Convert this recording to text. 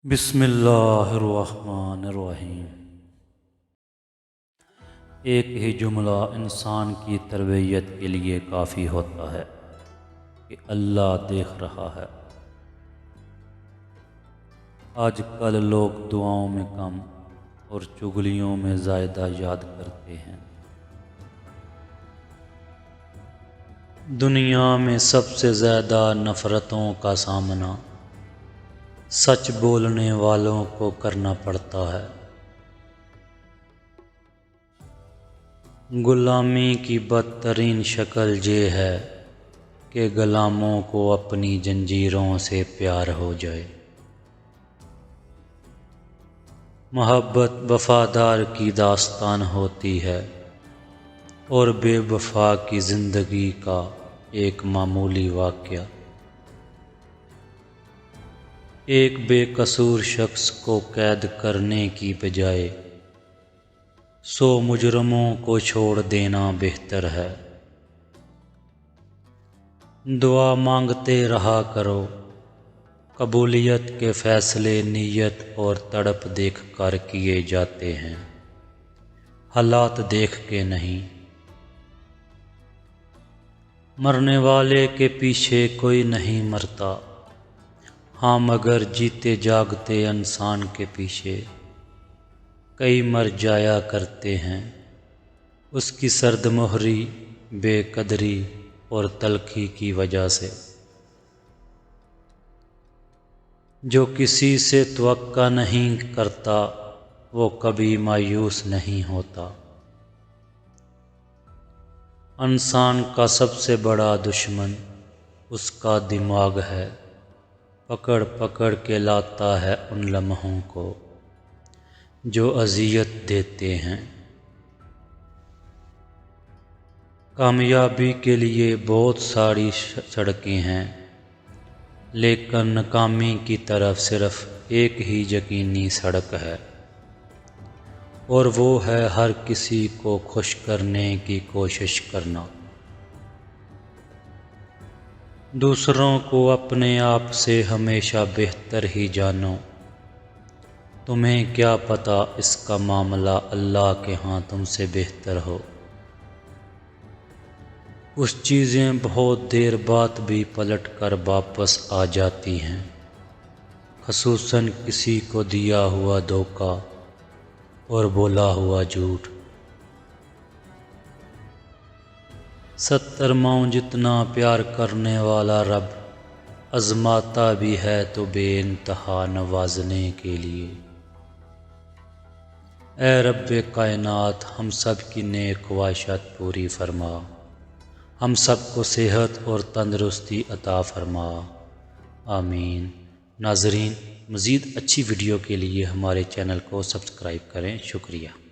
بسم اللہ الرحمن الرحیم۔ ایک ہی جملہ انسان کی تربیت کے لیے کافی ہوتا ہے کہ اللہ دیکھ رہا ہے۔ آج کل لوگ دعاؤں میں کم اور چغلیوں میں زیادہ یاد کرتے ہیں۔ دنیا میں سب سے زیادہ نفرتوں کا سامنا سچ بولنے والوں کو کرنا پڑتا ہے۔ غلامی کی بدترین شکل یہ ہے کہ غلاموں کو اپنی زنجیروں سے پیار ہو جائے۔ محبت وفادار کی داستان ہوتی ہے اور بے وفا کی زندگی کا ایک معمولی واقعہ۔ ایک بے قصور شخص کو قید کرنے کی بجائے 100 مجرموں کو چھوڑ دینا بہتر ہے۔ دعا مانگتے رہا کرو، قبولیت کے فیصلے نیت اور تڑپ دیکھ کر کیے جاتے ہیں، حالات دیکھ کے نہیں۔ مرنے والے کے پیچھے کوئی نہیں مرتا، ہاں مگر جیتے جاگتے انسان کے پیچھے کئی مر جایا کرتے ہیں۔ اس کی سرد مہری، بے قدری اور تلخی کی وجہ سے۔ جو کسی سے توقع نہیں کرتا وہ کبھی مایوس نہیں ہوتا۔ انسان کا سب سے بڑا دشمن اس کا دماغ ہے، پکڑ پکڑ کے لاتا ہے ان لمحوں کو جو اذیت دیتے ہیں۔ کامیابی کے لیے بہت ساری سڑکیں ہیں، لیکن ناکامی کی طرف صرف ایک ہی یقینی سڑک ہے، اور وہ ہے ہر کسی کو خوش کرنے کی کوشش کرنا۔ دوسروں کو اپنے آپ سے ہمیشہ بہتر ہی جانو، تمہیں کیا پتہ اس کا معاملہ اللہ کے ہاں تم سے بہتر ہو۔ کچھ چیزیں بہت دیر بعد بھی پلٹ کر واپس آ جاتی ہیں، خصوصاً کسی کو دیا ہوا دھوکہ اور بولا ہوا جھوٹ۔ 70 ماؤں جتنا پیار کرنے والا رب آزماتا بھی ہے تو بے انتہا نوازنے کے لیے۔ اے رب کائنات، ہم سب کی نیک خواہشات پوری فرما، ہم سب کو صحت اور تندرستی عطا فرما، آمین۔ ناظرین، مزید اچھی ویڈیو کے لیے ہمارے چینل کو سبسکرائب کریں۔ شکریہ۔